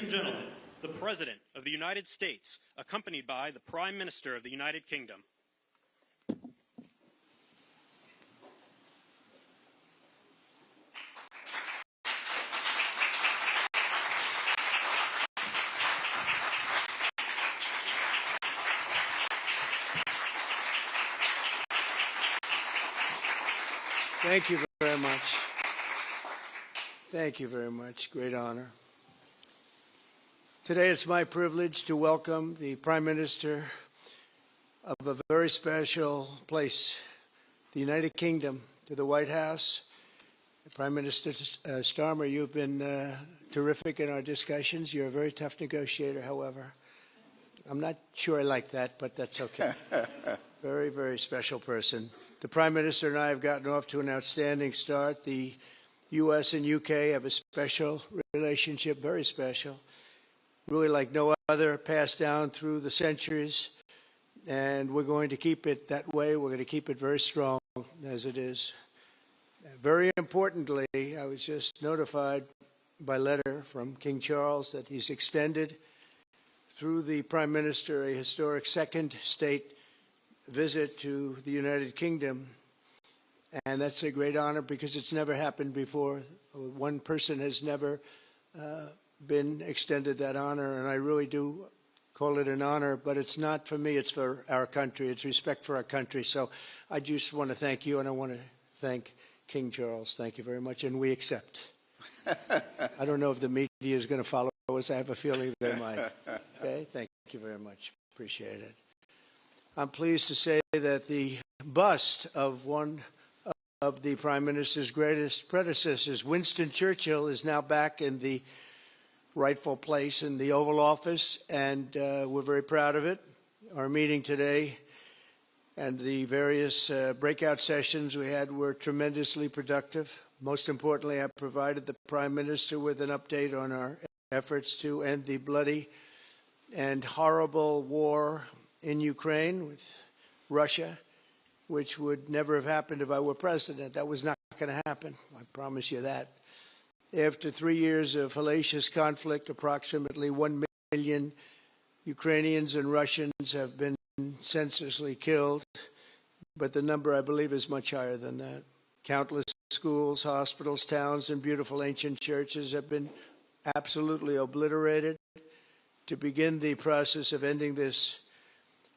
and gentlemen, the President of the United States, accompanied by the Prime Minister of the United Kingdom. Thank you very much. Thank you very much. Great honor. Today it's my privilege to welcome the Prime Minister of a very special place, the United Kingdom, to the White House. Prime Minister Starmer, you've been terrific in our discussions. You're a very tough negotiator, however. I'm not sure I like that, but that's okay. Very, very special person. The Prime Minister and I have gotten off to an outstanding start. The U.S. and U.K. have a special relationship, very special, really like no other, passed down through the centuries, and we're going to keep it that way. We're going to keep it very strong as it is. Very importantly, I was just notified by letter from King Charles that he's extended through the Prime Minister a historic second state visit to the United Kingdom, and that's a great honor because it's never happened before. One person has never been extended that honor, and I really do call it an honor, but it's not for me, it's for our country. It's respect for our country. So I just want to thank you, and I want to thank King Charles. Thank you very much, and we accept. I don't know if the media is going to follow us. I have a feeling they might. Okay, thank you very much. Appreciate it. I'm pleased to say that the bust of one of the Prime Minister's greatest predecessors, Winston Churchill, is now back in the rightful place in the Oval Office, and we're very proud of it. Our meeting today and the various breakout sessions we had were tremendously productive. Most importantly, I provided the Prime Minister with an update on our efforts to end the bloody and horrible war in Ukraine with Russia, which would never have happened if I were president. That was not going to happen. I promise you that. After 3 years of hellacious conflict, approximately 1 million Ukrainians and Russians have been senselessly killed, but the number, I believe, is much higher than that. Countless schools, hospitals, towns, and beautiful ancient churches have been absolutely obliterated. To begin the process of ending this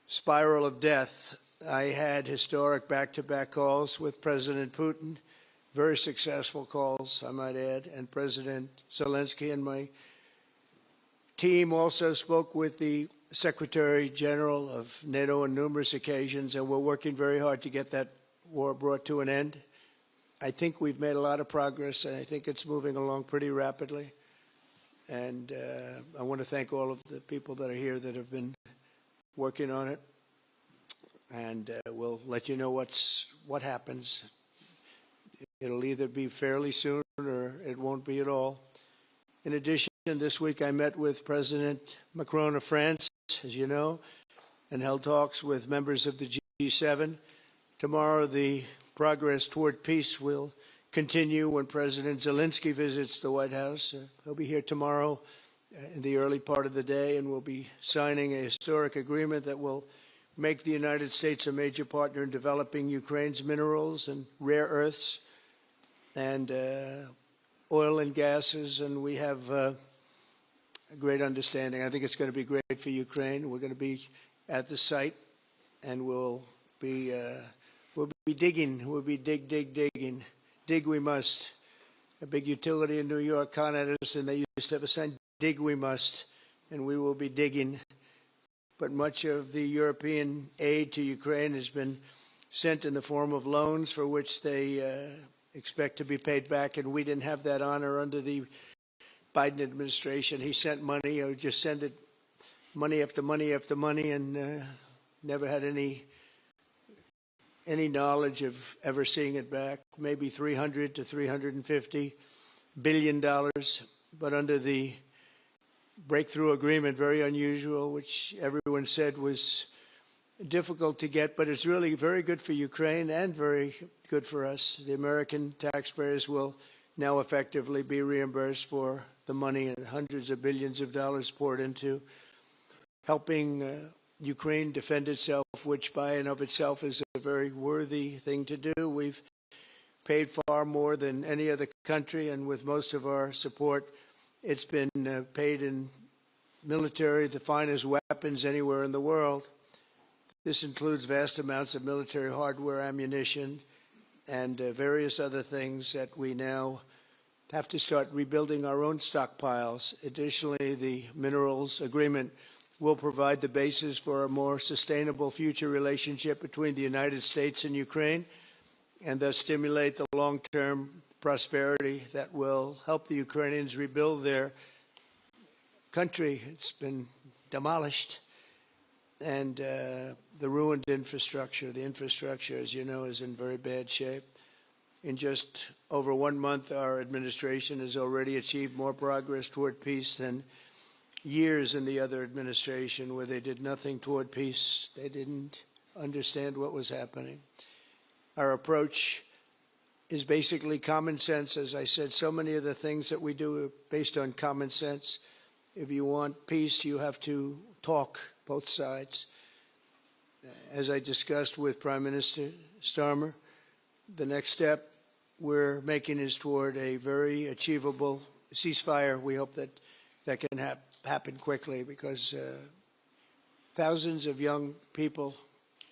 spiral of death, I had historic back-to-back calls with President Putin, very successful calls, I might add, and President Zelensky, and my team also spoke with the Secretary General of NATO on numerous occasions, and we're working very hard to get that war brought to an end. I think we've made a lot of progress, and I think it's moving along pretty rapidly. And I want to thank all of the people that are here that have been working on it, and we'll let you know what happens. It'll either be fairly soon or it won't be at all. In addition, this week I met with President Macron of France, as you know, and held talks with members of the G7. Tomorrow, the progress toward peace will continue when President Zelensky visits the White House. He'll be here tomorrow in the early part of the day, and we'll be signing a historic agreement that will make the United States a major partner in developing Ukraine's minerals and rare earths and oil and gases, and we have a great understanding. I think it's going to be great for Ukraine. We're going to be at the site, and we'll be digging. We'll be digging. Dig we must. A big utility in New York con us, and they used to have a sign, dig we must, and we will be digging. But much of the European aid to Ukraine has been sent in the form of loans for which they expect to be paid back, and we didn't have that honor under the Biden administration. He sent money, or just sent it, money after money after money, and never had any knowledge of ever seeing it back. Maybe $300 to $350 billion, but under the breakthrough agreement, very unusual, which everyone said was difficult to get, but it's really very good for Ukraine and very good for us. The American taxpayers will now effectively be reimbursed for the money and hundreds of billions of dollars poured into helping Ukraine defend itself, which by and of itself is a very worthy thing to do. We've paid far more than any other country, and with most of our support, it's been paid in military, the finest weapons anywhere in the world. This includes vast amounts of military hardware, ammunition, and various other things that we now have to start rebuilding our own stockpiles. Additionally, the minerals agreement will provide the basis for a more sustainable future relationship between the United States and Ukraine, and thus stimulate the long-term prosperity that will help the Ukrainians rebuild their country. It's been demolished, and the ruined infrastructure. The infrastructure, as you know, is in very bad shape. In just over 1 month, our administration has already achieved more progress toward peace than years in the other administration where they did nothing toward peace. They didn't understand what was happening. Our approach is basically common sense. As I said, so many of the things that we do are based on common sense. If you want peace, you have to talk, both sides. As I discussed with Prime Minister Starmer, the next step we're making is toward a very achievable ceasefire. We hope that that can happen quickly, because thousands of young people,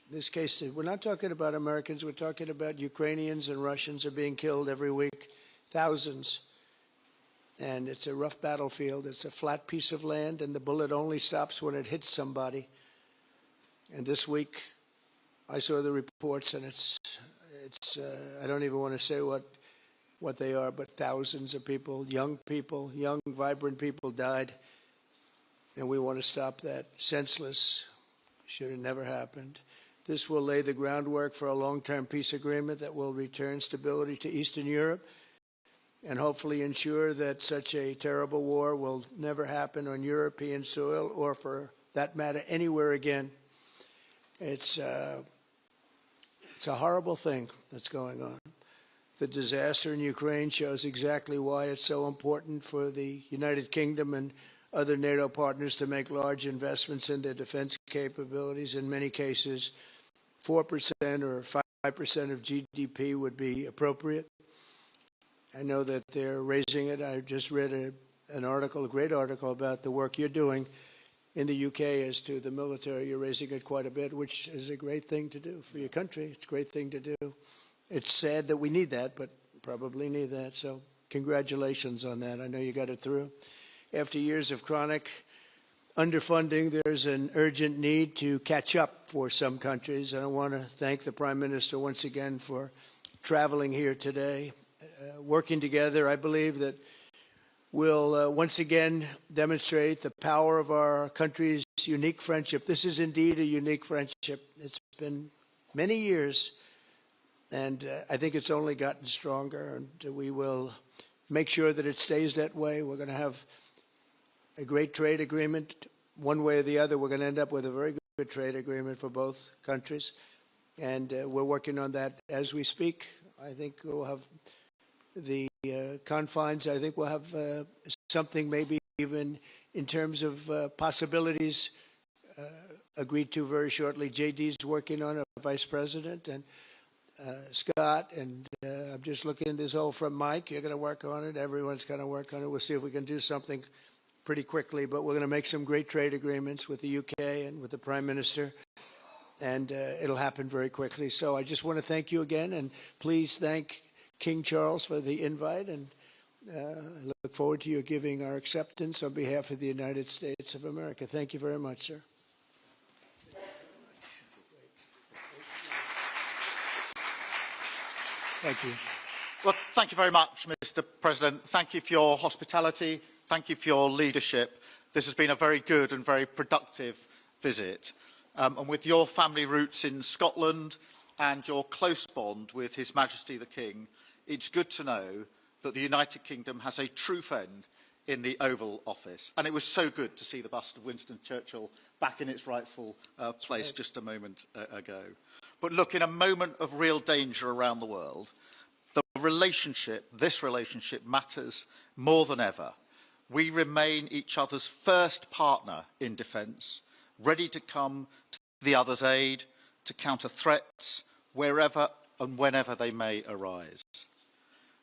in this case, we're not talking about Americans, we're talking about Ukrainians and Russians are being killed every week, thousands. And it's a rough battlefield. It's a flat piece of land, and the bullet only stops when it hits somebody. And this week, I saw the reports, and it's I don't even want to say what they are, but thousands of people, young, vibrant people died. And we want to stop that. Senseless. Should have never happened. This will lay the groundwork for a long-term peace agreement that will return stability to Eastern Europe and hopefully ensure that such a terrible war will never happen on European soil, or for that matter, anywhere again. It's a horrible thing that's going on. The disaster in Ukraine shows exactly why it's so important for the United Kingdom and other NATO partners to make large investments in their defense capabilities. In many cases, 4% or 5% of GDP would be appropriate. I know that they're raising it. I just read an article, a great article, about the work you're doing in the UK as to the military. You're raising it quite a bit, which is a great thing to do for your country. It's a great thing to do. It's sad that we need that, but probably need that. So congratulations on that. I know you got it through. After years of chronic underfunding, there's an urgent need to catch up for some countries. And I want to thank the Prime Minister once again for traveling here today. Working together, I believe that we'll once again demonstrate the power of our country's unique friendship. This is indeed a unique friendship. It's been many years, and I think it's only gotten stronger, and we will make sure that it stays that way. We're going to have a great trade agreement. One way or the other, we're going to end up with a very good trade agreement for both countries, and we're working on that as we speak. I think we'll have the confines. I think we'll have something maybe even in terms of possibilities agreed to very shortly. JD's working on it, Vice President, and Scott, and I'm just looking at this all from Mike. You're going to work on it. Everyone's going to work on it. We'll see if we can do something pretty quickly, but we're going to make some great trade agreements with the UK and with the Prime Minister, and it'll happen very quickly. So I just want to thank you again, and please thank King Charles for the invite, and I look forward to you giving our acceptance on behalf of the United States of America. Thank you very much, sir. Thank you. Well, thank you very much, Mr. President. Thank you for your hospitality. Thank you for your leadership. This has been a very good and very productive visit. And with your family roots in Scotland and your close bond with His Majesty the King, it's good to know that the United Kingdom has a true friend in the Oval Office. And it was so good to see the bust of Winston Churchill back in its rightful place just a moment ago. But look, in a moment of real danger around the world, this relationship matters more than ever. We remain each other's first partner in defence, ready to come to the other's aid, to counter threats wherever and whenever they may arise.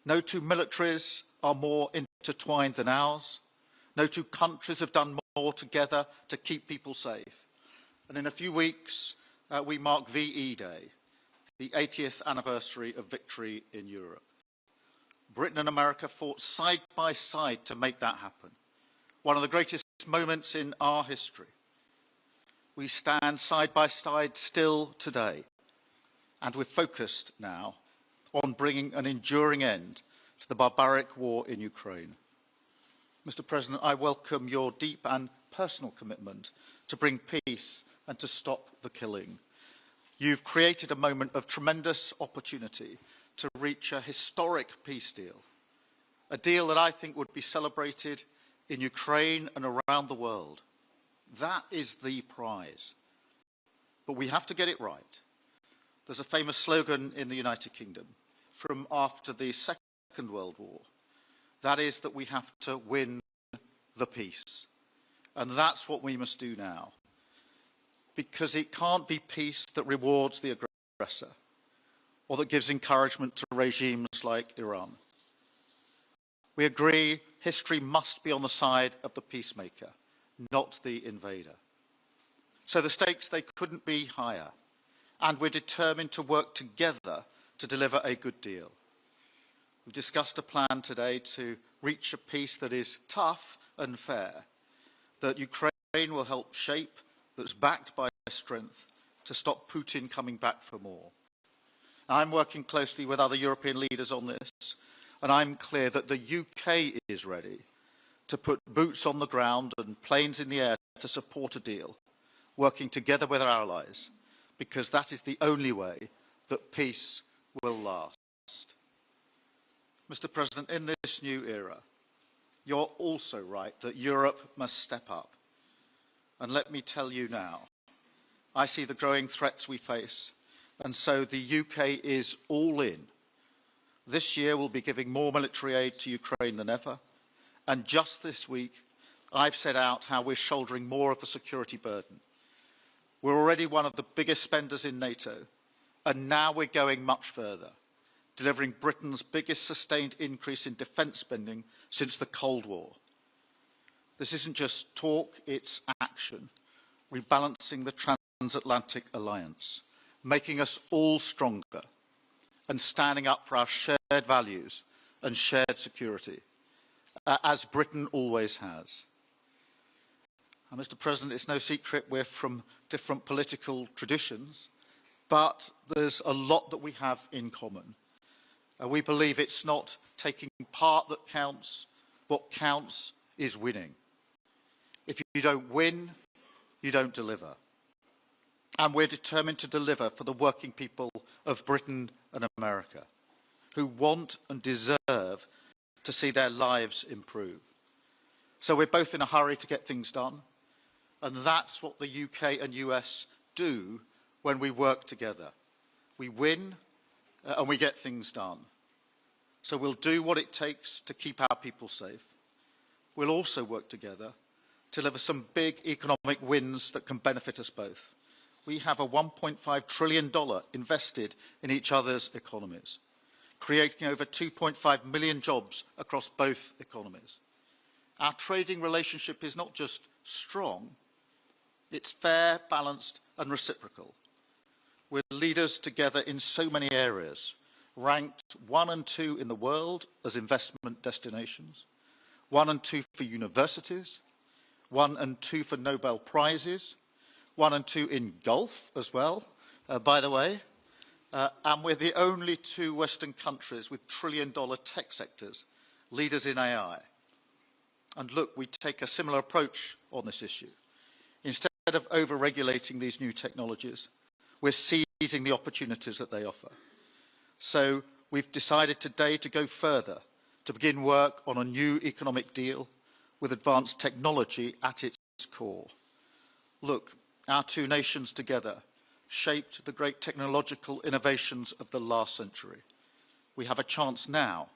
No two militaries are more intertwined than ours. No two countries have done more together to keep people safe. And in a few weeks, we mark VE Day, the 80th anniversary of victory in Europe. Britain and America fought side by side to make that happen. One of the greatest moments in our history. We stand side by side still today, and we're focused now on bringing an enduring end to the barbaric war in Ukraine. Mr. President, I welcome your deep and personal commitment to bring peace and to stop the killing. You've created a moment of tremendous opportunity to reach a historic peace deal, a deal that I think would be celebrated in Ukraine and around the world. That is the prize. But we have to get it right. There's a famous slogan in the United Kingdom from after the Second World War. That is that we have to win the peace. And that's what we must do now. Because it can't be peace that rewards the aggressor or that gives encouragement to regimes like Iran. We agree history must be on the side of the peacemaker, not the invader. So the stakes, they couldn't be higher, and we're determined to work together to deliver a good deal. We've discussed a plan today to reach a peace that is tough and fair, that Ukraine will help shape, that's backed by strength to stop Putin coming back for more. I'm working closely with other European leaders on this, and I'm clear that the UK is ready to put boots on the ground and planes in the air to support a deal, working together with our allies, because that is the only way that peace will last. Mr. President, in this new era, you're also right that Europe must step up. And let me tell you now, I see the growing threats we face, and so the UK is all in. This year we'll be giving more military aid to Ukraine than ever, and just this week I've set out how we're shouldering more of the security burden. We're already one of the biggest spenders in NATO, and now we're going much further, delivering Britain's biggest sustained increase in defence spending since the Cold War. This isn't just talk, it's action, rebalancing the transatlantic alliance, making us all stronger, and standing up for our shared values and shared security, as Britain always has. And Mr. President, it's no secret we're from different political traditions, but there's a lot that we have in common. We believe it's not taking part that counts. What counts is winning. If you don't win, you don't deliver. And we're determined to deliver for the working people of Britain and America, who want and deserve to see their lives improve. So we're both in a hurry to get things done, and that's what the UK and US do when we work together. We win and we get things done. So we'll do what it takes to keep our people safe. We'll also work together to deliver some big economic wins that can benefit us both. We have a $1.5 trillion invested in each other's economies, creating over 2.5 million jobs across both economies. Our trading relationship is not just strong, it's fair, balanced and reciprocal. We're leaders together in so many areas, ranked 1 and 2 in the world as investment destinations, 1 and 2 for universities, 1 and 2 for Nobel Prizes, 1 and 2 in golf as well, by the way, and we're the only 2 Western countries with trillion-dollar tech sectors, leaders in AI. And look, we take a similar approach on this issue. Instead of over-regulating these new technologies, we're seizing the opportunities that they offer. So we've decided today to go further, to begin work on a new economic deal with advanced technology at its core. Look, our 2 nations together shaped the great technological innovations of the last century. We have a chance now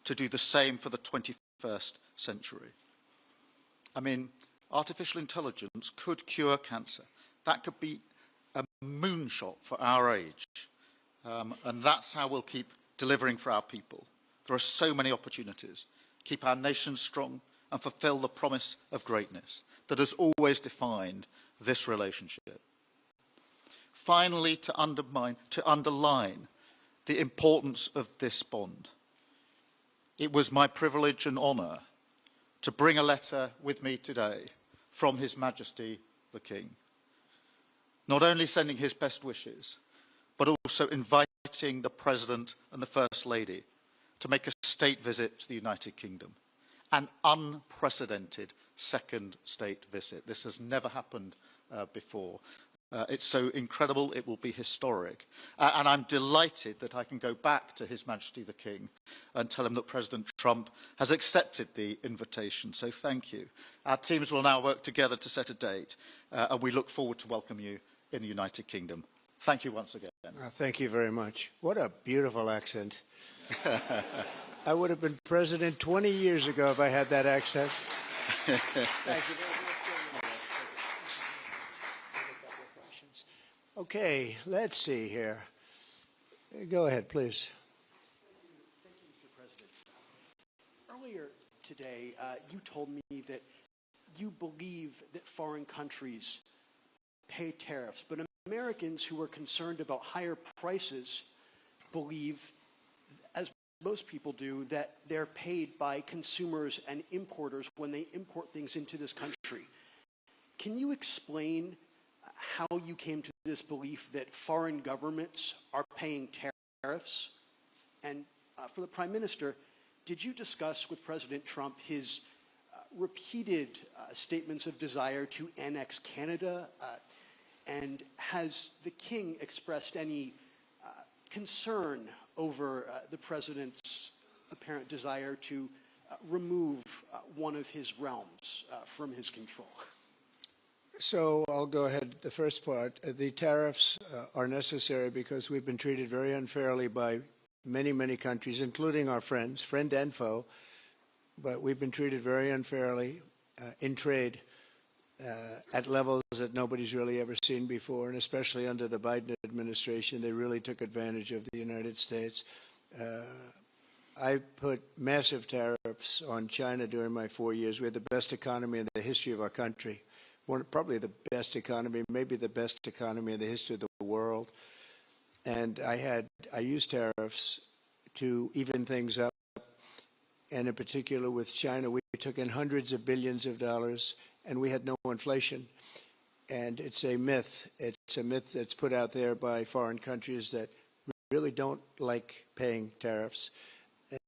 to do the same for the 21st century. I mean, artificial intelligence could cure cancer. That could be a moonshot for our age. And that's how we'll keep delivering for our people. There are so many opportunities. Keep our nation strong and fulfill the promise of greatness that has always defined this relationship. Finally, to underline the importance of this bond, it was my privilege and honour to bring a letter with me today from His Majesty the King, not only sending his best wishes, but also inviting the President and the First Lady to make a state visit to the United Kingdom, an unprecedented second state visit. This has never happened before. It's so incredible, it will be historic. And I'm delighted that I can go back to His Majesty the King and tell him that President Trump has accepted the invitation. So thank you. Our teams will now work together to set a date, and we look forward to welcome you in the United Kingdom. Thank you once again. Thank you very much. What a beautiful accent. I would have been president 20 years ago if I had that accent. Thank you very much. Okay, let's see here. Go ahead, please. Thank you, Mr. President. Earlier today, you told me that you believe that foreign countries pay tariffs, but Americans who are concerned about higher prices believe, as most people do, that they're paid by consumers and importers when they import things into this country. Can you explain how you came to this belief that foreign governments are paying tariffs? And for the Prime Minister, did you discuss with President Trump his repeated statements of desire to annex Canada? And has the King expressed any concern over the President's apparent desire to remove one of his realms from his control? So I'll go ahead. The first part, the tariffs are necessary because we've been treated very unfairly by many, many countries, including our friends, friend and foe. But we've been treated very unfairly in trade at levels that nobody's really ever seen before, and especially under the Biden administration, they really took advantage of the United States. I put massive tariffs on China during my 4 years. We had the best economy in the history of our country. Probably the best economy, maybe the best economy in the history of the world. And I used tariffs to even things up. And in particular with China, we took in hundreds of billions of dollars and we had no inflation. And it's a myth. It's a myth that's put out there by foreign countries that really don't like paying tariffs,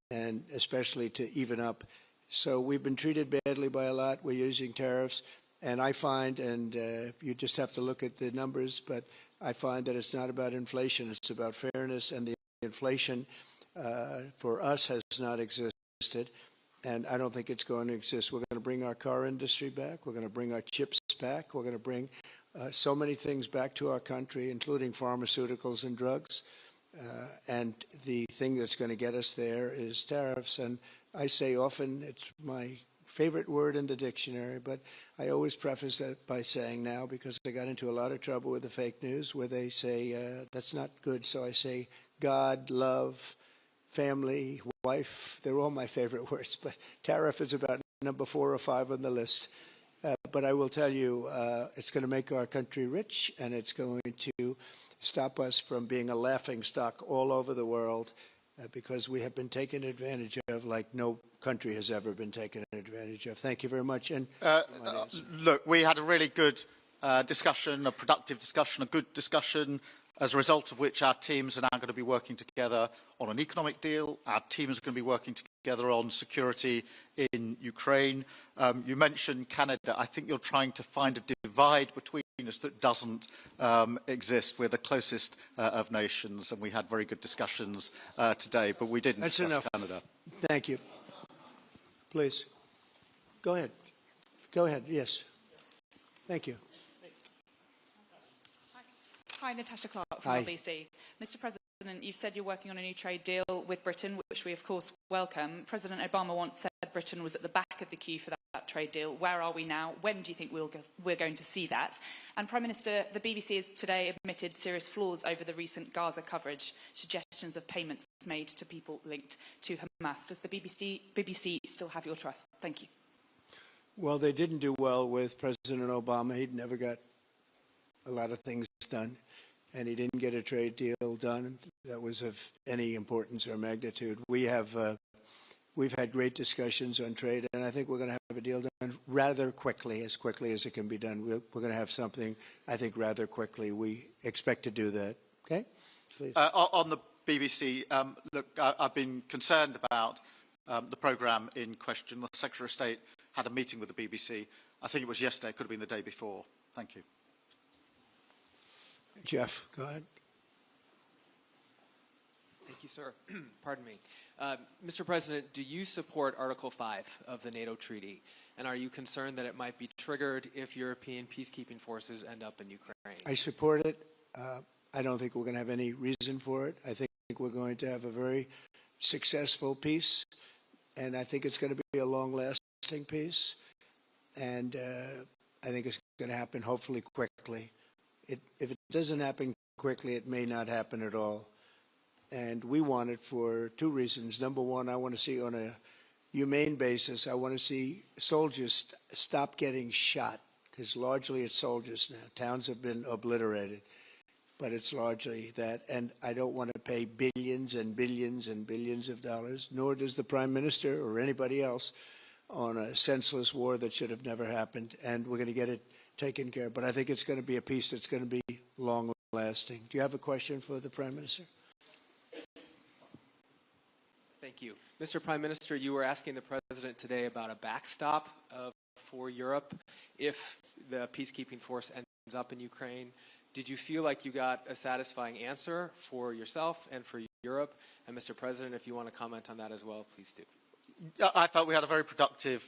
and especially to even up. So we've been treated badly by a lot. We're using tariffs. And I find, and you just have to look at the numbers, but I find that it's not about inflation. It's about fairness, and the inflation for us has not existed, and I don't think it's going to exist. We're going to bring our car industry back. We're going to bring our chips back. We're going to bring so many things back to our country, including pharmaceuticals and drugs. And the thing that's going to get us there is tariffs. And I say often, it's my favorite word in the dictionary, but I always preface that by saying now, because I got into a lot of trouble with the fake news where they say that's not good. So I say God, love, family, wife, they're all my favorite words, but tariff is about number 4 or 5 on the list. But I will tell you, it's going to make our country rich, and it's going to stop us from being a laughing stock all over the world, because we have been taken advantage of like no country has ever been taken advantage of. Thank you very much. And look, we had a really good discussion, a productive discussion, a good discussion, as a result of which our teams are now going to be working together on an economic deal. Our teams are going to be working together on security in Ukraine. You mentioned Canada. I think you're trying to find a divide between us that doesn't exist. We're the closest of nations, and we had very good discussions today, but we didn't discuss enough. Canada. Thank you. Please. Go ahead. Go ahead. Yes. Thank you. Hi, Natasha Clark from RBC. Mr. President, you've said you're working on a new trade deal with Britain, which we of course welcome. President Obama once said Britain was at the back of the queue for that that trade deal. Where are we now? When do you think we're going to see that? And Prime Minister, the BBC has today admitted serious flaws over the recent Gaza coverage, suggestions of payments made to people linked to Hamas. Does the BBC still have your trust? Thank you. Well, they didn't do well with President Obama. He'd never got a lot of things done, and he didn't get a trade deal done that was of any importance or magnitude. We've had great discussions on trade, and I think we're going to have a deal done rather quickly as it can be done. We're going to have something, I think, rather quickly. We expect to do that. Okay? Please. On the BBC, look, I've been concerned about the programme in question. The Secretary of State had a meeting with the BBC. I think it was yesterday, it could have been the day before. Thank you. Jeff, go ahead. Thank you, sir. Pardon me. Mr. President, do you support Article 5 of the NATO treaty? And are you concerned that it might be triggered if European peacekeeping forces end up in Ukraine? I support it. I don't think we're going to have any reason for it. I think we're going to have a very successful peace, and I think it's going to be a long-lasting peace. And I think it's going to happen hopefully quickly. If it doesn't happen quickly, it may not happen at all. And we want it for two reasons. Number one, I want to see on a humane basis, I want to see soldiers stop getting shot, because largely it's soldiers now. Towns have been obliterated, but it's largely that. And I don't want to pay billions and billions and billions of dollars, nor does the Prime Minister or anybody else, on a senseless war that should have never happened. And we're going to get it taken care of. But I think it's going to be a peace that's going to be long-lasting. Do you have a question for the Prime Minister? Thank you. Mr. Prime Minister, you were asking the President today about a backstop for Europe if the peacekeeping force ends up in Ukraine. Did you feel like you got a satisfying answer for yourself and for Europe? And Mr. President, if you want to comment on that as well, please do. I felt we had a very productive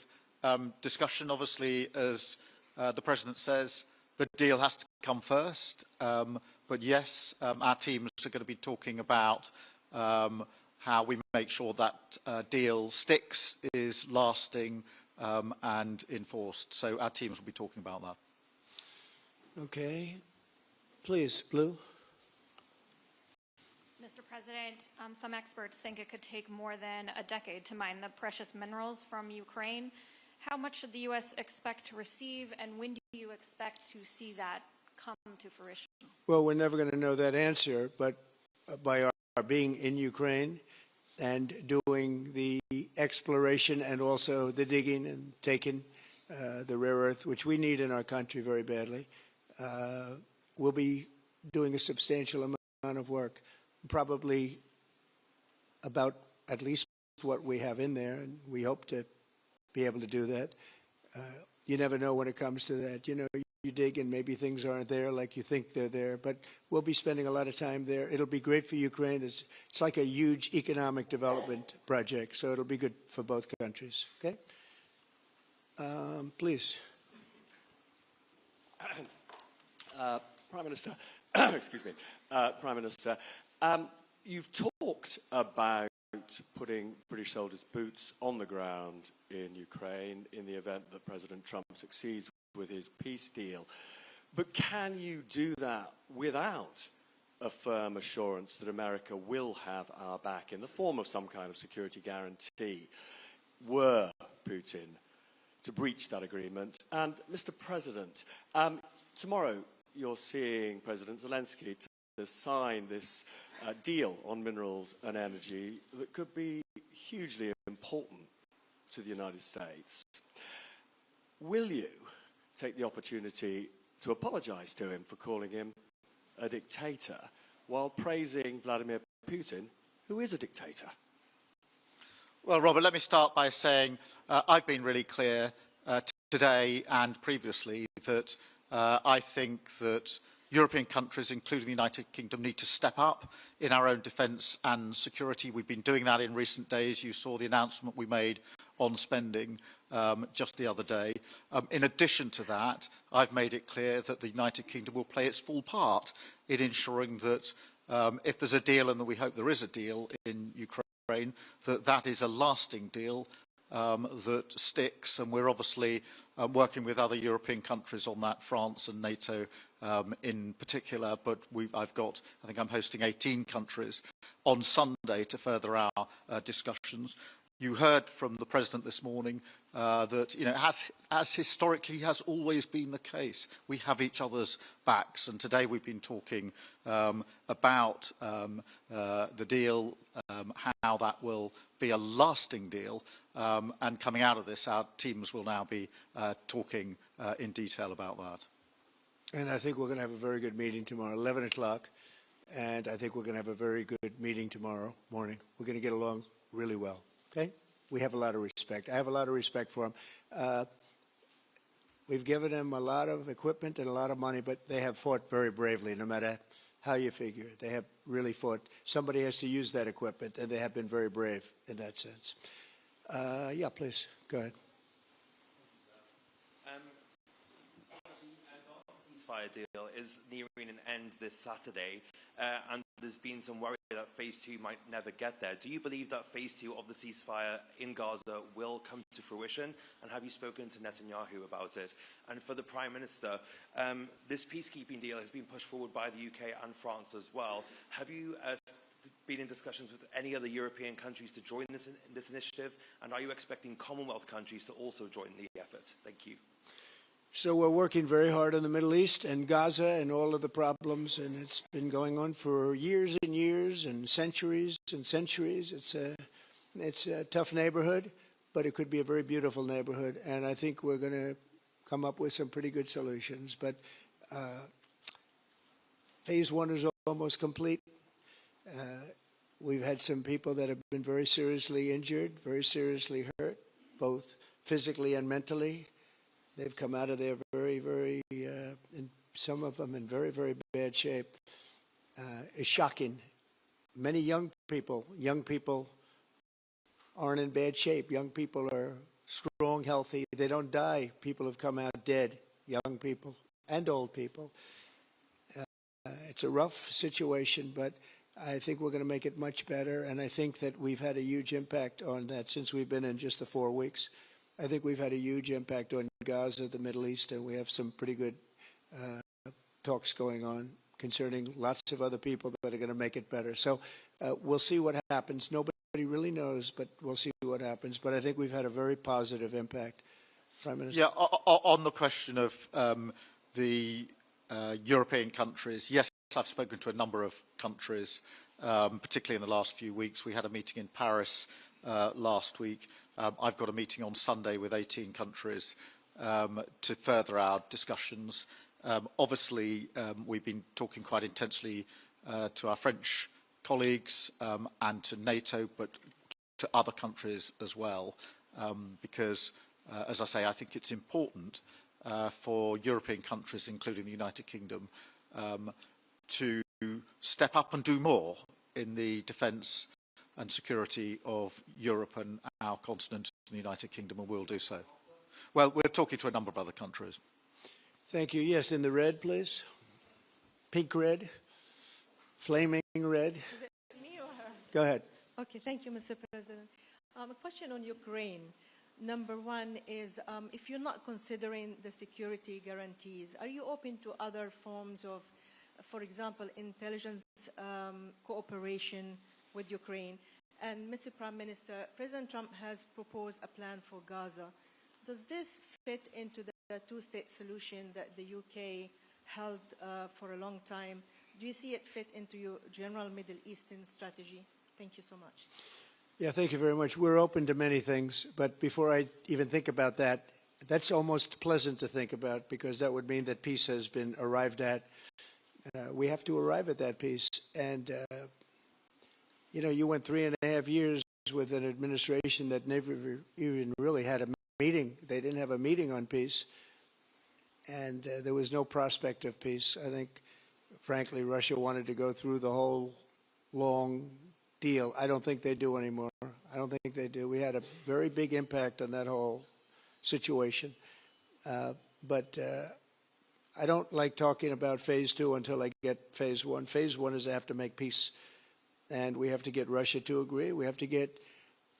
discussion. Obviously, as the President says, the deal has to come first. But yes, our teams are going to be talking about how we make sure that deal sticks, is lasting and enforced. So our teams will be talking about that. Okay. Please, Blue. Mr. President, some experts think it could take more than a decade to mine the precious minerals from Ukraine. How much should the U.S. expect to receive, and when do you expect to see that come to fruition? Well, we're never going to know that answer, but by our being in Ukraine and doing the exploration and also the digging and taking the rare earth, which we need in our country very badly, we'll be doing a substantial amount of work, probably about at least what we have in there, and we hope to be able to do that. You never know when it comes to that. You know, you dig and maybe things aren't there like you think they're there, but we'll be spending a lot of time there. It'll be great for Ukraine. It's like a huge economic development project, so it'll be good for both countries. Okay? Please. Prime Minister, excuse me, Prime Minister, you've talked about putting British soldiers' boots on the ground in Ukraine in the event that President Trump succeeds with his peace deal. But can you do that without a firm assurance that America will have our back in the form of some kind of security guarantee were Putin to breach that agreement? And Mr. President, tomorrow you're seeing President Zelensky to sign this deal on minerals and energy that could be hugely important to the United States. Will you take the opportunity to apologize to him for calling him a dictator while praising Vladimir Putin, who is a dictator? Well, Robert, let me start by saying I've been really clear today and previously that I think that European countries, including the United Kingdom, need to step up in our own defence and security. We've been doing that in recent days. You saw the announcement we made on spending just the other day. In addition to that, I've made it clear that the United Kingdom will play its full part in ensuring that if there's a deal, and we hope there is a deal in Ukraine, that is a lasting deal that sticks, and we're obviously working with other European countries on that, France and NATO in particular, but I think I'm hosting 18 countries on Sunday to further our discussions. You heard from the President this morning that, as historically has always been the case, we have each other's backs. And today we've been talking about the deal, how that will be a lasting deal. And coming out of this, our teams will now be talking in detail about that. And I think we're going to have a very good meeting tomorrow, 11 o'clock. And I think we're going to have a very good meeting tomorrow morning. We're going to get along really well. Okay? We have a lot of respect. I have a lot of respect for them. We've given them a lot of equipment and a lot of money, but they have fought very bravely, no matter how you figure it. They have really fought. Somebody has to use that equipment, and they have been very brave in that sense. Yeah, please, go ahead. Ceasefire deal is nearing an end this Saturday, and there's been some worry that phase 2 might never get there. Do you believe that phase 2 of the ceasefire in Gaza will come to fruition? And have you spoken to Netanyahu about it? And for the Prime Minister, this peacekeeping deal has been pushed forward by the UK and France as well. Have you been in discussions with any other European countries to join this initiative? And are you expecting Commonwealth countries to also join the effort? Thank you. So we're working very hard in the Middle East and Gaza and all of the problems, and it's been going on for years and years and centuries and centuries. It's a tough neighborhood, but it could be a very beautiful neighborhood, and I think we're going to come up with some pretty good solutions. But phase 1 is almost complete. We've had some people that have been very seriously injured, very seriously hurt, both physically and mentally. They've come out of there very, and some of them in very, very bad shape. It's shocking. Many young people aren't in bad shape. Young people are strong, healthy. They don't die. People have come out dead, young people and old people. It's a rough situation, but I think we're going to make it much better, and I think that we've had a huge impact on that since we've been in just the 4 weeks. I think we've had a huge impact on Gaza, the Middle East, and we have some pretty good talks going on concerning lots of other people that are going to make it better. So we'll see what happens. Nobody really knows, but we'll see what happens. But I think we've had a very positive impact. Prime Minister? Yeah, on the question of the European countries, yes, I've spoken to a number of countries, particularly in the last few weeks. We had a meeting in Paris last week. I've got a meeting on Sunday with 18 countries to further our discussions. Obviously, we've been talking quite intensely to our French colleagues and to NATO, but to other countries as well, because, as I say, I think it's important for European countries, including the United Kingdom, to step up and do more in the defence and security of Europe and our continent in the United Kingdom, and we'll do so. Well, we're talking to a number of other countries. Thank you. Yes, in the red, please. Pink red, flaming red. Is it me or her? Go ahead. Okay, thank you, Mr. President. A question on Ukraine. Number one is, if you're not considering the security guarantees, are you open to other forms of, for example, intelligence cooperation with Ukraine? And Mr. Prime Minister, President Trump has proposed a plan for Gaza. Does this fit into the two-state solution that the UK held for a long time? Do you see it fit into your general Middle Eastern strategy? Thank you so much. Yeah, thank you very much. We're open to many things, but before I even think about that, that's almost pleasant to think about, because that would mean that peace has been arrived at. We have to arrive at that peace. And, you know, you went 3.5 years with an administration that never even really had a meeting. They didn't have a meeting on peace. And there was no prospect of peace. I think, frankly, Russia wanted to go through the whole long deal. I don't think they do anymore. I don't think they do. We had a very big impact on that whole situation. But I don't like talking about phase 2 until I get phase 1. Phase 1 is I have to make peace. And we have to get Russia to agree. We have to get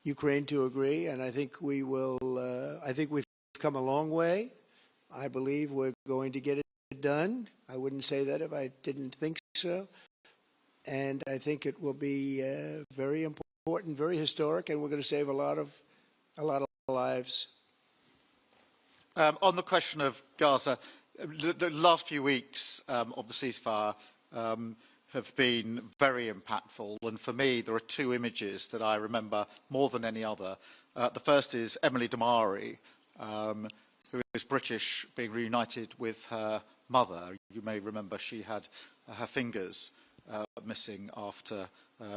Ukraine to agree, and I think we will. I think we've come a long way. I believe we're going to get it done. I wouldn't say that if I didn't think so. And I think it will be very important, very historic, and we're going to save a lot of lives. On the question of Gaza, the last few weeks of the ceasefire have been very impactful, and for me there are two images that I remember more than any other. The first is Emily Damari, who is British, being reunited with her mother. You may remember she had her fingers missing after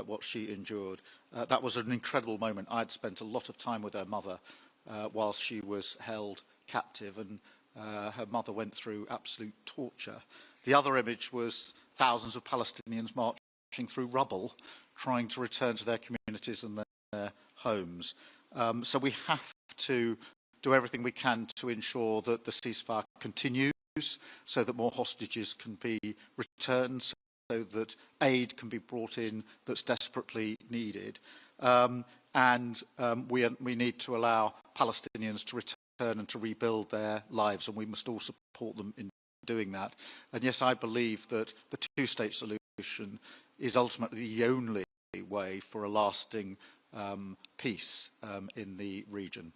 what she endured. That was an incredible moment. I'd spent a lot of time with her mother whilst she was held captive, and her mother went through absolute torture. The other image was thousands of Palestinians marching through rubble, trying to return to their communities and their homes. So we have to do everything we can to ensure that the ceasefire continues, so that more hostages can be returned, so that aid can be brought in that's desperately needed. We need to allow Palestinians to return and to rebuild their lives, and we must all support them in doing that. And yes, I believe that the two-state solution is ultimately the only way for a lasting peace in the region.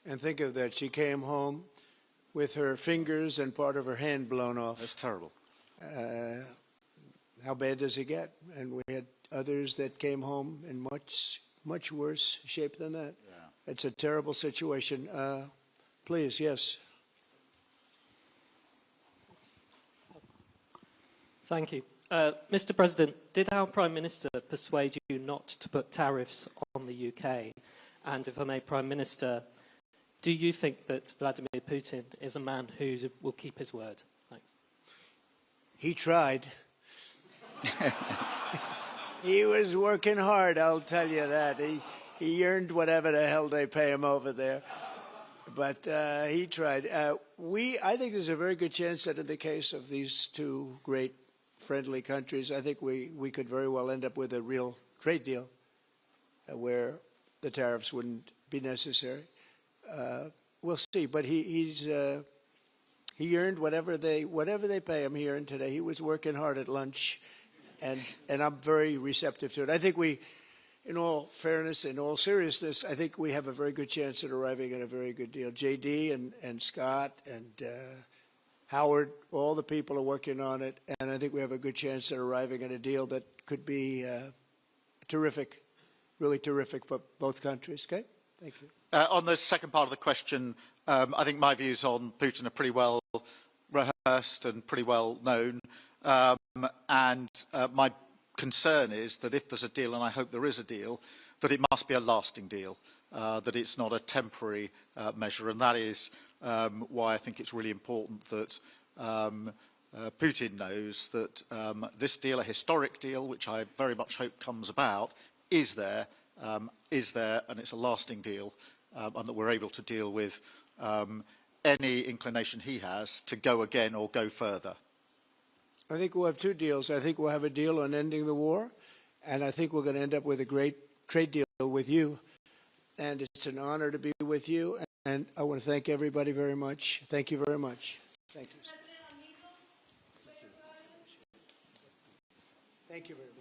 And think of that, she came home with her fingers and part of her hand blown off. That's terrible. How bad does it get? And we had others that came home in much worse shape than that. Yeah. It's a terrible situation. Please, yes. Thank you. Mr. President, did our Prime Minister persuade you not to put tariffs on the UK? And if I may, Prime Minister, do you think that Vladimir Putin is a man who will keep his word? Thanks. He tried. He was working hard, I'll tell you that. He earned whatever the hell they pay him over there. But he tried. I think there's a very good chance that in the case of these two great friendly countries, I think we could very well end up with a real trade deal where the tariffs wouldn't be necessary. We'll see. But he earned whatever they pay him. He earned today. He was working hard at lunch. And I'm very receptive to it. I think in all fairness, in all seriousness, I think we have a very good chance at arriving at a very good deal. JD and Scott and Howard, all the people are working on it, and I think we have a good chance at arriving at a deal that could be terrific, really terrific for both countries. Okay? Thank you. On the second part of the question, I think my views on Putin are pretty well rehearsed and pretty well known. My concern is that if there's a deal, and I hope there is a deal, that it must be a lasting deal, that it's not a temporary measure. And that is why I think it's really important that Putin knows that this deal, a historic deal, which I very much hope comes about, is there, and it's a lasting deal, and that we're able to deal with any inclination he has to go again or go further. I think we'll have two deals. I think we'll have a deal on ending the war, and I think we're going to end up with a great trade deal with you. And it's an honor to be with you, and I want to thank everybody very much. Thank you very much. Thank you. Thank you very much.